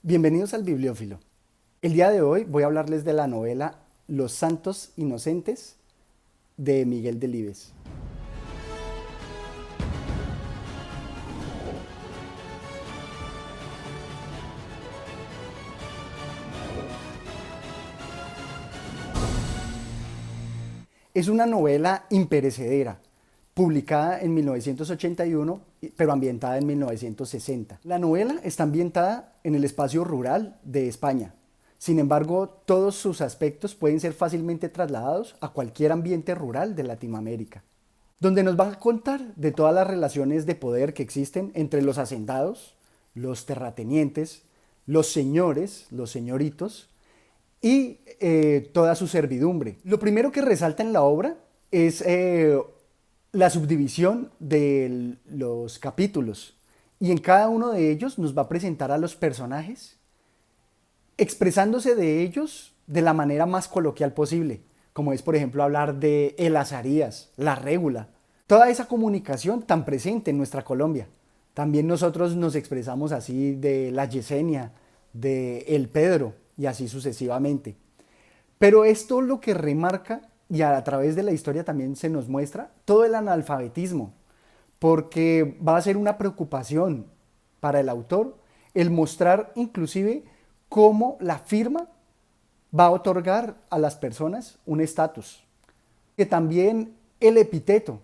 Bienvenidos al Bibliófilo. El día de hoy voy a hablarles de la novela Los Santos Inocentes de Miguel Delibes. Es una novela imperecedera, publicada en 1981, pero ambientada en 1960. La novela está ambientada en el espacio rural de España. Sin embargo, todos sus aspectos pueden ser fácilmente trasladados a cualquier ambiente rural de Latinoamérica, donde nos va a contar de todas las relaciones de poder que existen entre los hacendados, los terratenientes, los señores, los señoritos y toda su servidumbre. Lo primero que resalta en la obra es la subdivisión de los capítulos, y en cada uno de ellos nos va a presentar a los personajes expresándose de ellos de la manera más coloquial posible, como es por ejemplo hablar de el Azarías, la Régula, toda esa comunicación tan presente en nuestra Colombia. También nosotros nos expresamos así de la Yesenia, de el Pedro y así sucesivamente. Pero esto lo que remarca, y a través de la historia también se nos muestra, todo el analfabetismo, porque va a ser una preocupación para el autor el mostrar inclusive cómo la firma va a otorgar a las personas un estatus. Que también el epíteto,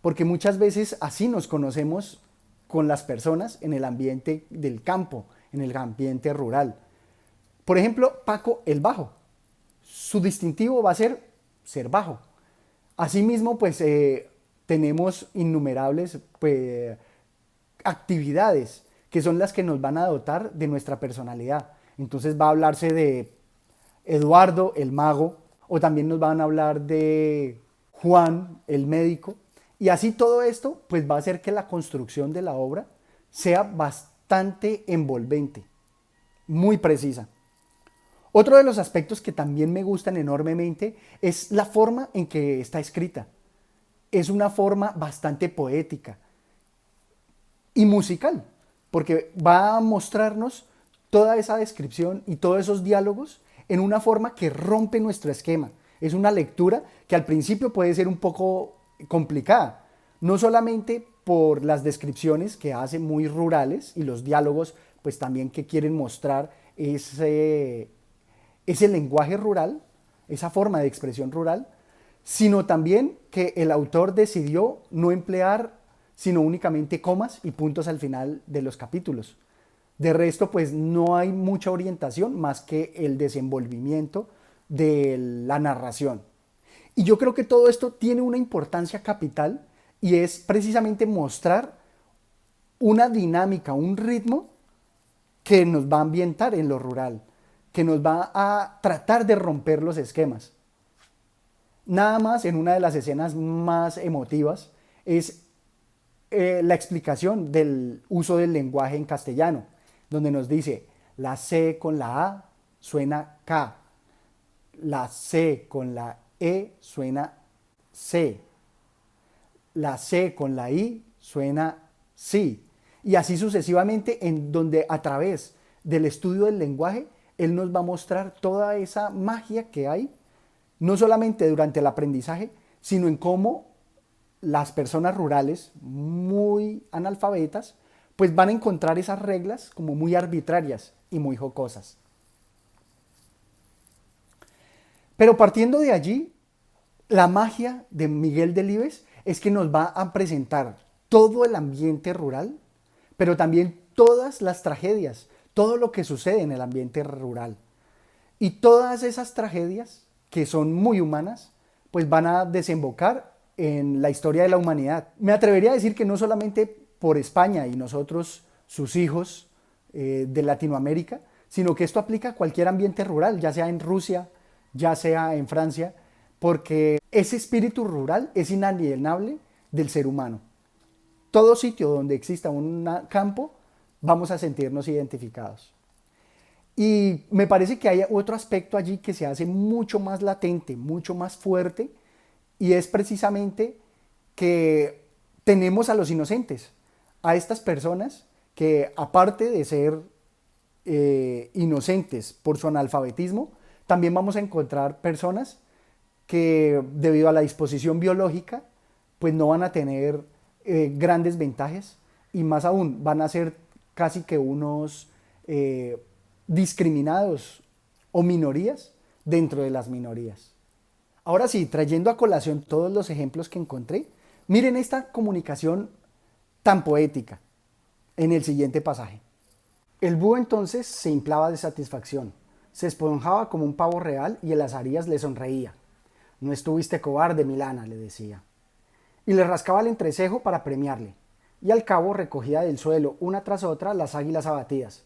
porque muchas veces así nos conocemos con las personas en el ambiente del campo, en el ambiente rural. Por ejemplo, Paco el Bajo. Su distintivo va a ser bajo. Asimismo, pues tenemos innumerables actividades que son las que nos van a dotar de nuestra personalidad. Entonces va a hablarse de Eduardo el mago, o también nos van a hablar de Juan el médico, y así todo esto pues va a hacer que la construcción de la obra sea bastante envolvente, muy precisa. Otro de los aspectos que también me gustan enormemente es la forma en que está escrita. Es una forma bastante poética y musical, porque va a mostrarnos toda esa descripción y todos esos diálogos en una forma que rompe nuestro esquema. Es una lectura que al principio puede ser un poco complicada, no solamente por las descripciones que hace muy rurales y los diálogos pues también que quieren mostrar ese lenguaje rural, esa forma de expresión rural, sino también que el autor decidió no emplear sino únicamente comas y puntos al final de los capítulos. De resto, pues no hay mucha orientación más que el desenvolvimiento de la narración. Y yo creo que todo esto tiene una importancia capital y es precisamente mostrar una dinámica, un ritmo que nos va a ambientar en lo rural, que nos va a tratar de romper los esquemas. Nada más en una de las escenas más emotivas es la explicación del uso del lenguaje en castellano, donde nos dice la C con la A suena K, la C con la E suena C, la C con la I suena sí, y así sucesivamente, en donde a través del estudio del lenguaje él nos va a mostrar toda esa magia que hay, no solamente durante el aprendizaje, sino en cómo las personas rurales muy analfabetas pues van a encontrar esas reglas como muy arbitrarias y muy jocosas. Pero partiendo de allí, la magia de Miguel Delibes es que nos va a presentar todo el ambiente rural, pero también todas las tragedias, todo lo que sucede en el ambiente rural. Y todas esas tragedias, que son muy humanas, pues van a desembocar en la historia de la humanidad. Me atrevería a decir que no solamente por España y nosotros, sus hijos de Latinoamérica, sino que esto aplica a cualquier ambiente rural, ya sea en Rusia, ya sea en Francia, porque ese espíritu rural es inalienable del ser humano. Todo sitio donde exista un campo, vamos a sentirnos identificados. Y me parece que hay otro aspecto allí que se hace mucho más latente, mucho más fuerte, y es precisamente que tenemos a los inocentes, a estas personas que aparte de ser inocentes por su analfabetismo, también vamos a encontrar personas que debido a la disposición biológica, pues no van a tener grandes ventajas y más aún van a ser casi que unos discriminados o minorías dentro de las minorías. Ahora sí, trayendo a colación todos los ejemplos que encontré, miren esta comunicación tan poética en el siguiente pasaje. El búho entonces se inflaba de satisfacción, se esponjaba como un pavo real y el Azarías le sonreía. No estuviste cobarde, Milana, le decía. Y le rascaba el entrecejo para premiarle. Y al cabo recogía del suelo una tras otra las águilas abatidas,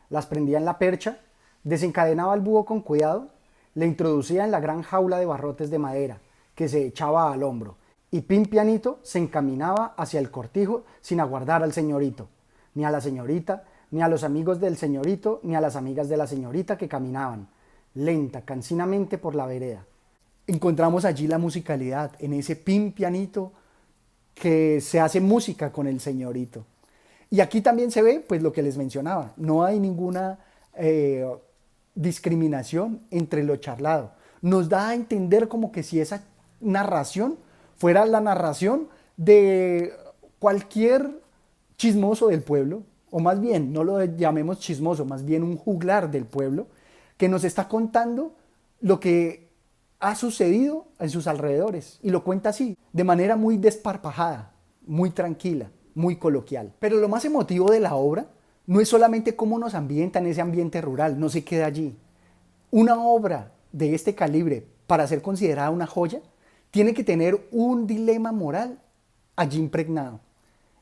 las prendía en la percha, desencadenaba al búho con cuidado, le introducía en la gran jaula de barrotes de madera, que se echaba al hombro, y pin pianito se encaminaba hacia el cortijo sin aguardar al señorito, ni a la señorita, ni a los amigos del señorito, ni a las amigas de la señorita que caminaban, lenta, cansinamente por la vereda. Encontramos allí la musicalidad, en ese pin pianito que se hace música con el señorito. Y aquí también se ve pues lo que les mencionaba, no hay ninguna discriminación entre lo charlado. Nos da a entender como que si esa narración fuera la narración de cualquier chismoso del pueblo, o más bien, no lo llamemos chismoso, más bien un juglar del pueblo, que nos está contando lo que ha sucedido en sus alrededores, y lo cuenta así, de manera muy desparpajada, muy tranquila, muy coloquial. Pero lo más emotivo de la obra no es solamente cómo nos ambienta en ese ambiente rural, no se queda allí. Una obra de este calibre, para ser considerada una joya, tiene que tener un dilema moral allí impregnado.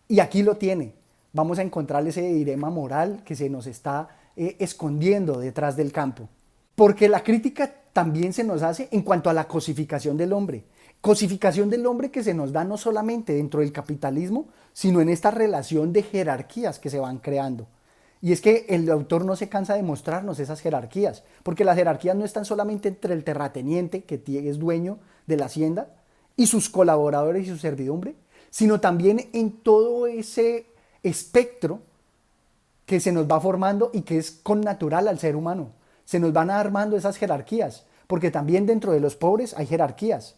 Y aquí lo tiene. Vamos a encontrar ese dilema moral que se nos está escondiendo detrás del campo. Porque la crítica también se nos hace en cuanto a la cosificación del hombre. Cosificación del hombre que se nos da no solamente dentro del capitalismo, sino en esta relación de jerarquías que se van creando. Y es que el autor no se cansa de mostrarnos esas jerarquías, porque las jerarquías no están solamente entre el terrateniente, que es dueño de la hacienda, y sus colaboradores y su servidumbre, sino también en todo ese espectro que se nos va formando y que es connatural al ser humano. Se nos van armando esas jerarquías, porque también dentro de los pobres hay jerarquías.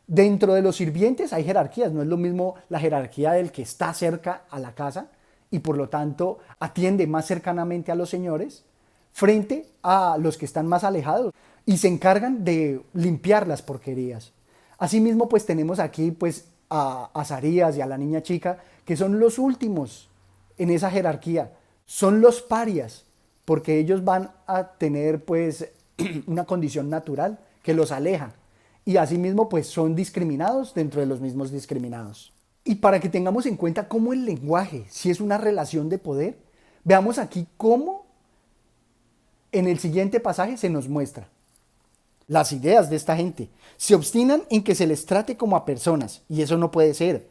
Dentro de los sirvientes hay jerarquías, no es lo mismo la jerarquía del que está cerca a la casa y por lo tanto atiende más cercanamente a los señores frente a los que están más alejados y se encargan de limpiar las porquerías. Asimismo pues tenemos aquí pues a Azarías y a la niña chica que son los últimos en esa jerarquía, son los parias porque ellos van a tener pues una condición natural que los aleja. Y asimismo, pues son discriminados dentro de los mismos discriminados. Y para que tengamos en cuenta cómo el lenguaje, si es una relación de poder, veamos aquí cómo en el siguiente pasaje se nos muestra. Las ideas de esta gente se obstinan en que se les trate como a personas, y eso no puede ser.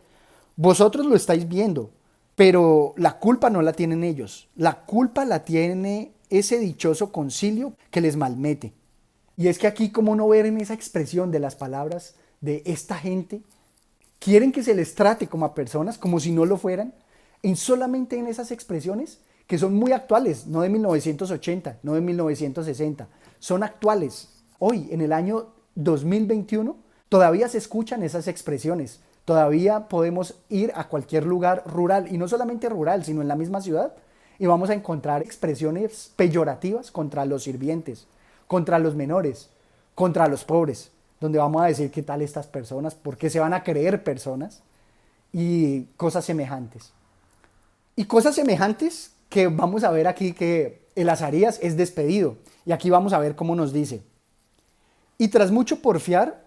Vosotros lo estáis viendo, pero la culpa no la tienen ellos. La culpa la tiene ese dichoso concilio que les malmete. Y es que aquí, como no ver en esa expresión de las palabras de esta gente, quieren que se les trate como a personas, como si no lo fueran, solamente en esas expresiones que son muy actuales, no de 1980, no de 1960, son actuales. Hoy, en el año 2021, todavía se escuchan esas expresiones, todavía podemos ir a cualquier lugar rural, y no solamente rural, sino en la misma ciudad, y vamos a encontrar expresiones peyorativas contra los sirvientes, contra los menores, contra los pobres, donde vamos a decir qué tal estas personas, por qué se van a creer personas y cosas semejantes. Y cosas semejantes que vamos a ver aquí que el Azarías es despedido. Y aquí vamos a ver cómo nos dice. Y tras mucho porfiar,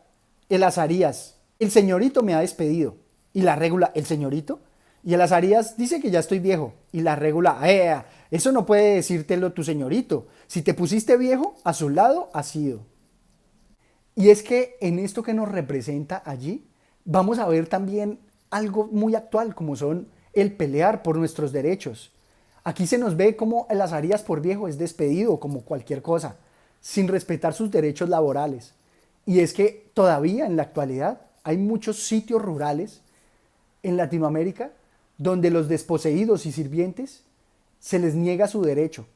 el Azarías, el señorito me ha despedido. Y la regula, el señorito. Y el Azarías dice que ya estoy viejo. Y la regula, eso no puede decírtelo tu señorito. Si te pusiste viejo, a su lado has sido. Y es que en esto que nos representa allí, vamos a ver también algo muy actual, como son el pelear por nuestros derechos. Aquí se nos ve como el Azarías por viejo es despedido, como cualquier cosa, sin respetar sus derechos laborales. Y es que todavía en la actualidad hay muchos sitios rurales en Latinoamérica donde los desposeídos y sirvientes se les niega su derecho.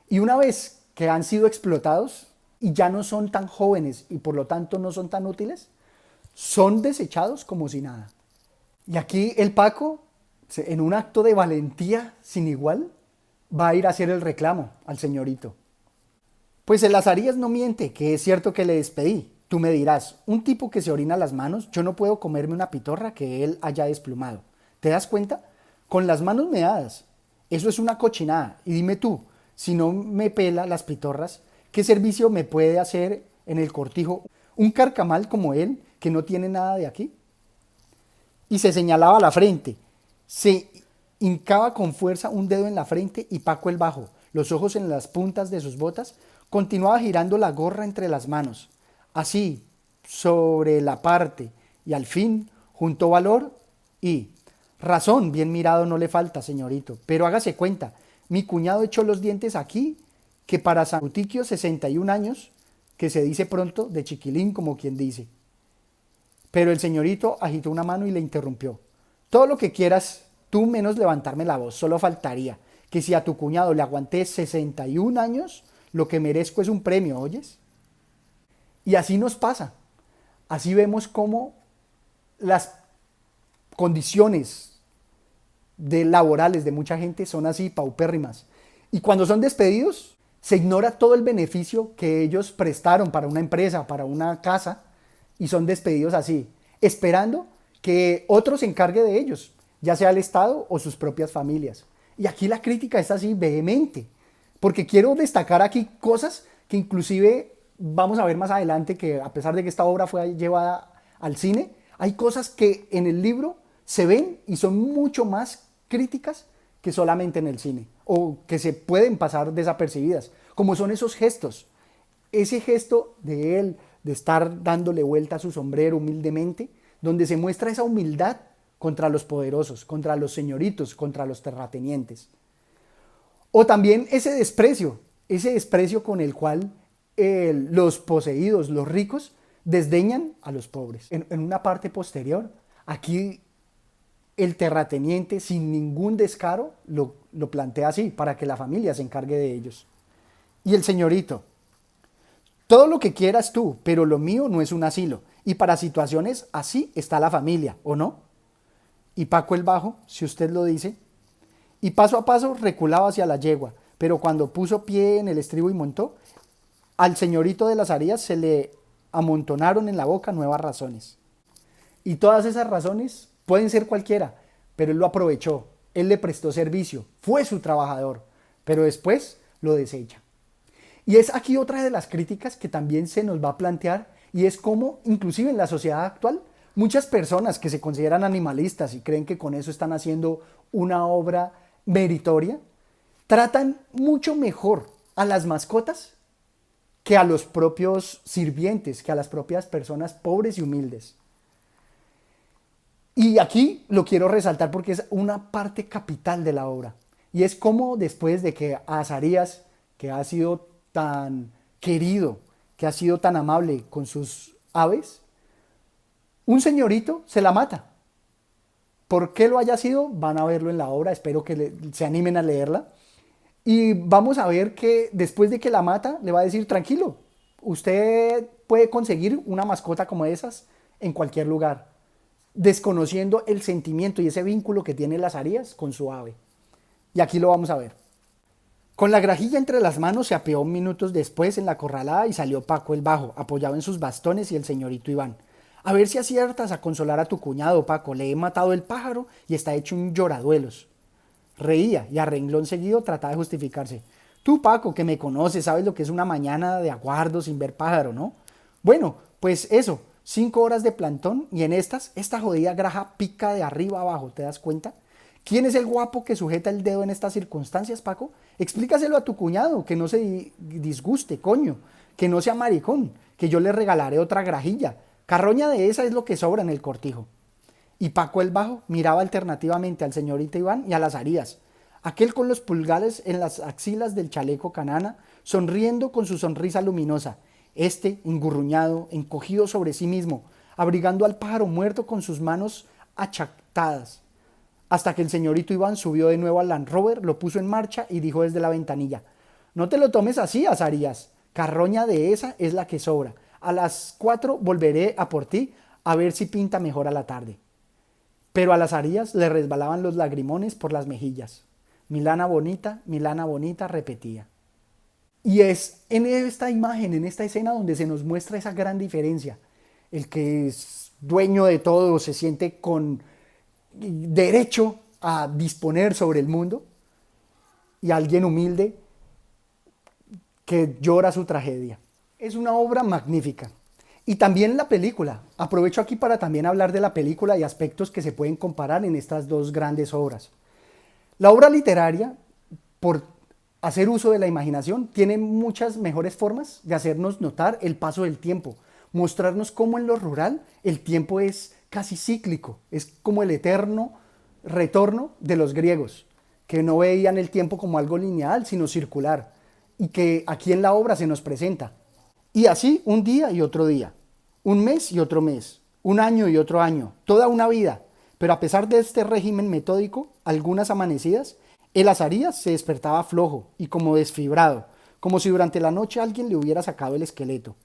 Y una vez que han sido explotados y ya no son tan jóvenes y por lo tanto no son tan útiles, son desechados como si nada. Y aquí el Paco, en un acto de valentía sin igual, va a ir a hacer el reclamo al señorito. Pues el Azarías no miente, que es cierto que le despedí. Tú me dirás, un tipo que se orina las manos, yo no puedo comerme una pitorra que él haya desplumado. ¿Te das cuenta? Con las manos meadas. Eso es una cochinada. Y dime tú, si no me pela las pitorras, ¿qué servicio me puede hacer en el cortijo un carcamal como él que no tiene nada de aquí? Y se señalaba la frente. Se hincaba con fuerza un dedo en la frente y Paco el Bajo, los ojos en las puntas de sus botas, continuaba girando la gorra entre las manos, así, sobre la parte, y al fin juntó valor y... Razón, bien mirado no le falta, señorito, pero hágase cuenta, mi cuñado echó los dientes aquí, que para San Eutiquio 61 años, que se dice pronto, de chiquilín como quien dice. Pero el señorito agitó una mano y le interrumpió. Todo lo que quieras, tú menos levantarme la voz, solo faltaría que si a tu cuñado le aguanté 61 años, lo que merezco es un premio, ¿oyes? Y así nos pasa. Así vemos cómo las condiciones laborales de mucha gente son así paupérrimas. Y cuando son despedidos, se ignora todo el beneficio que ellos prestaron para una empresa, para una casa, y son despedidos así, esperando que otro se encargue de ellos, ya sea el Estado o sus propias familias. Y aquí la crítica es así vehemente, porque quiero destacar aquí cosas que inclusive vamos a ver más adelante, que a pesar de que esta obra fue llevada al cine, hay cosas que en el libro se ven y son mucho más críticas que solamente en el cine, o que se pueden pasar desapercibidas, como son esos gestos. Ese gesto de él, de estar dándole vuelta a su sombrero humildemente, donde se muestra esa humildad contra los poderosos, contra los señoritos, contra los terratenientes. O también ese desprecio con el cual los poseídos, los ricos, desdeñan a los pobres. En una parte posterior, aquí el terrateniente sin ningún descaro lo plantea así, para que la familia se encargue de ellos. Y el señorito, todo lo que quieras tú, pero lo mío no es un asilo. Y para situaciones así está la familia, ¿o no? Y Paco el Bajo, si usted lo dice, y paso a paso reculaba hacia la yegua, pero cuando puso pie en el estribo y montó, al señorito de las Arías se le amontonaron en la boca nuevas razones. Y todas esas razones pueden ser cualquiera, pero él lo aprovechó, él le prestó servicio, fue su trabajador, pero después lo desecha. Y es aquí otra de las críticas que también se nos va a plantear, y es cómo, inclusive en la sociedad actual, muchas personas que se consideran animalistas y creen que con eso están haciendo una obra meritoria, tratan mucho mejor a las mascotas que a los propios sirvientes, que a las propias personas pobres y humildes. Y aquí lo quiero resaltar porque es una parte capital de la obra. Y es como después de que Azarías, que ha sido tan querido, que ha sido tan amable con sus aves, un señorito se la mata. ¿Por qué lo haya sido? Van a verlo en la obra, espero que se animen a leerla. Y vamos a ver que después de que la mata, le va a decir, tranquilo, usted puede conseguir una mascota como esas en cualquier lugar, desconociendo el sentimiento y ese vínculo que tiene las Azarías con su ave. Y aquí lo vamos a ver. Con la grajilla entre las manos se apeó minutos después en la corralada y salió Paco el Bajo, apoyado en sus bastones y el señorito Iván. A ver si aciertas a consolar a tu cuñado, Paco, le he matado el pájaro y está hecho un lloraduelos. Reía y a renglón seguido trataba de justificarse. Tú, Paco, que me conoces, sabes lo que es una mañana de aguardo sin ver pájaro, ¿no? Bueno, pues eso, 5 horas de plantón y en esta jodida graja pica de arriba abajo, ¿te das cuenta? ¿Quién es el guapo que sujeta el dedo en estas circunstancias, Paco? Explícaselo a tu cuñado, que no se disguste, coño, que no sea maricón, que yo le regalaré otra grajilla. Carroña de esa es lo que sobra en el cortijo. Y Paco el Bajo miraba alternativamente al señorito Iván y a las Arías, aquel con los pulgares en las axilas del chaleco canana, sonriendo con su sonrisa luminosa, engurruñado, encogido sobre sí mismo, abrigando al pájaro muerto con sus manos achatadas, hasta que el señorito Iván subió de nuevo al Land Rover, lo puso en marcha y dijo desde la ventanilla, No te lo tomes así, Azarías. Carroña de esa es la que sobra. A las 4 volveré a por ti a ver si pinta mejor a la tarde. Pero a las Azarías le resbalaban los lagrimones por las mejillas. Milana bonita, repetía. Y es en esta imagen, en esta escena donde se nos muestra esa gran diferencia. El que es dueño de todo se siente con derecho a disponer sobre el mundo y alguien humilde que llora su tragedia. Es una obra magnífica. Y también la película. Aprovecho aquí para también hablar de la película y aspectos que se pueden comparar en estas dos grandes obras. La obra literaria, por hacer uso de la imaginación, tiene muchas mejores formas de hacernos notar el paso del tiempo, mostrarnos cómo en lo rural el tiempo es casi cíclico, es como el eterno retorno de los griegos, que no veían el tiempo como algo lineal, sino circular, y que aquí en la obra se nos presenta. Y así un día y otro día, un mes y otro mes, un año y otro año, toda una vida. Pero a pesar de este régimen metódico, algunas amanecidas, el Azarías se despertaba flojo y como desfibrado, como si durante la noche alguien le hubiera sacado el esqueleto.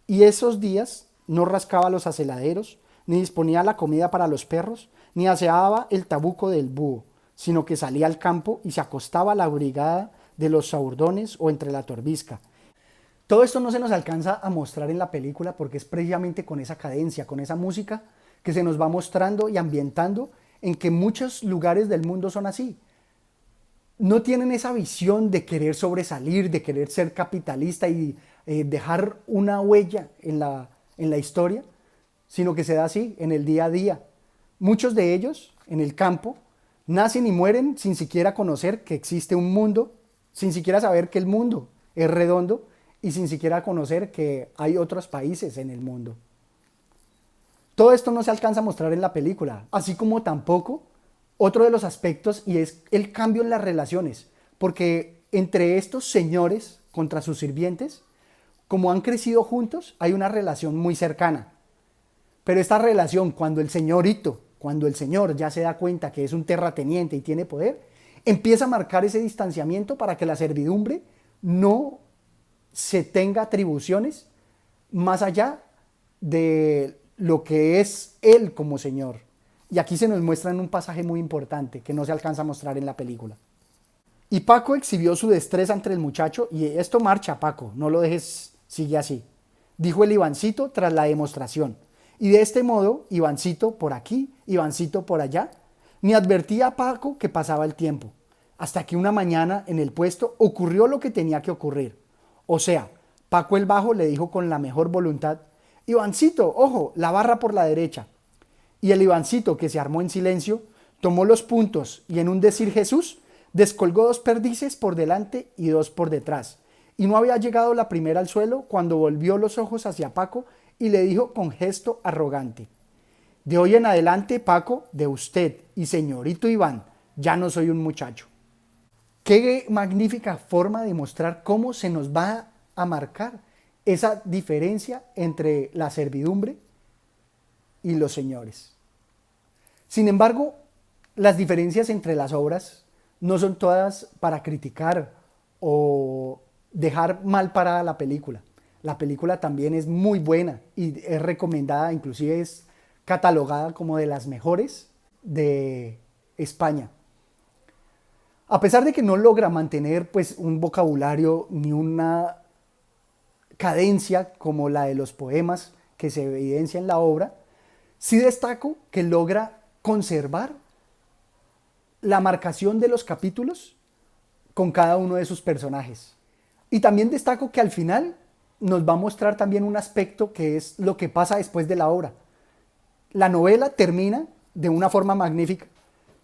Y esos días no rascaba los aceladeros, ni disponía la comida para los perros, ni aseaba el tabuco del búho, sino que salía al campo y se acostaba a la brigada de los saurdones o entre la torbisca. Todo esto no se nos alcanza a mostrar en la película porque es precisamente con esa cadencia, con esa música que se nos va mostrando y ambientando en que muchos lugares del mundo son así. No tienen esa visión de querer sobresalir, de querer ser capitalista y dejar una huella en la historia, sino que se da así, en el día a día. Muchos de ellos, en el campo, nacen y mueren sin siquiera conocer que existe un mundo, sin siquiera saber que el mundo es redondo y sin siquiera conocer que hay otros países en el mundo. Todo esto no se alcanza a mostrar en la película, así como tampoco otro de los aspectos, y es el cambio en las relaciones, porque entre estos señores contra sus sirvientes, como han crecido juntos, hay una relación muy cercana. Pero esta relación, cuando el señor ya se da cuenta que es un terrateniente y tiene poder, empieza a marcar ese distanciamiento para que la servidumbre no se tenga atribuciones más allá de lo que es él como señor. Y aquí se nos muestra en un pasaje muy importante que no se alcanza a mostrar en la película. Y Paco exhibió su destreza entre el muchacho y esto marcha, Paco, no lo dejes, sigue así, dijo el Ivancito tras la demostración. Y de este modo, Ivancito por aquí, Ivancito por allá, ni advertía a Paco que pasaba el tiempo, hasta que una mañana en el puesto ocurrió lo que tenía que ocurrir. O sea, Paco el Bajo le dijo con la mejor voluntad: Ivancito, ojo, la barra por la derecha. Y el Ivancito, que se armó en silencio, tomó los puntos y en un decir Jesús, descolgó 2 perdices por delante y 2 por detrás. Y no había llegado la primera al suelo cuando volvió los ojos hacia Paco y le dijo con gesto arrogante: de hoy en adelante, Paco, de usted y señorito Iván, ya no soy un muchacho. Qué magnífica forma de mostrar cómo se nos va a marcar esa diferencia entre la servidumbre y los señores. Sin embargo, las diferencias entre las obras no son todas para criticar o dejar mal parada la película. La película también es muy buena y es recomendada, inclusive es catalogada como de las mejores de España. A pesar de que no logra mantener pues un vocabulario ni una cadencia como la de los poemas que se evidencia en la obra, sí destaco que logra conservar la marcación de los capítulos con cada uno de sus personajes. Y también destaco que al final nos va a mostrar también un aspecto que es lo que pasa después de la obra. La novela termina de una forma magnífica,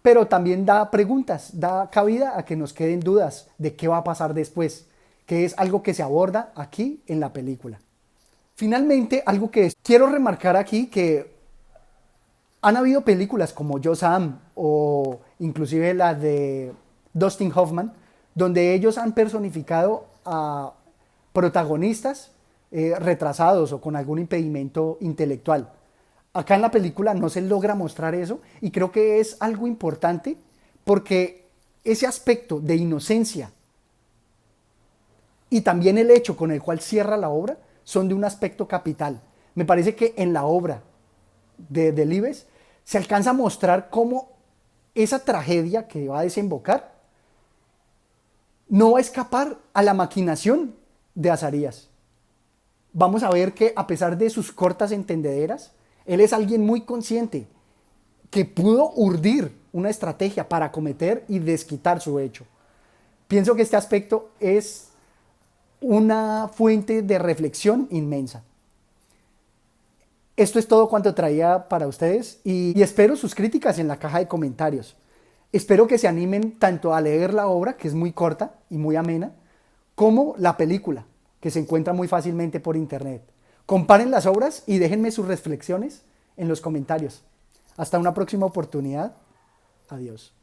pero también da preguntas, da cabida a que nos queden dudas de qué va a pasar después, que es algo que se aborda aquí en la película. Finalmente, algo que quiero remarcar aquí, que han habido películas como Yo Sam o inclusive la de Dustin Hoffman, donde ellos han personificado a protagonistas retrasados o con algún impedimento intelectual. Acá en la película no se logra mostrar eso y creo que es algo importante porque ese aspecto de inocencia y también el hecho con el cual cierra la obra son de un aspecto capital. Me parece que en la obra de Delibes se alcanza a mostrar cómo esa tragedia que va a desembocar no va a escapar a la maquinación de Azarías. Vamos a ver que a pesar de sus cortas entendederas, él es alguien muy consciente que pudo urdir una estrategia para cometer y desquitar su hecho. Pienso que este aspecto es una fuente de reflexión inmensa. Esto es todo cuanto traía para ustedes y espero sus críticas en la caja de comentarios. Espero que se animen tanto a leer la obra, que es muy corta y muy amena, como la película, que se encuentra muy fácilmente por internet. Comparen las obras y déjenme sus reflexiones en los comentarios. Hasta una próxima oportunidad. Adiós.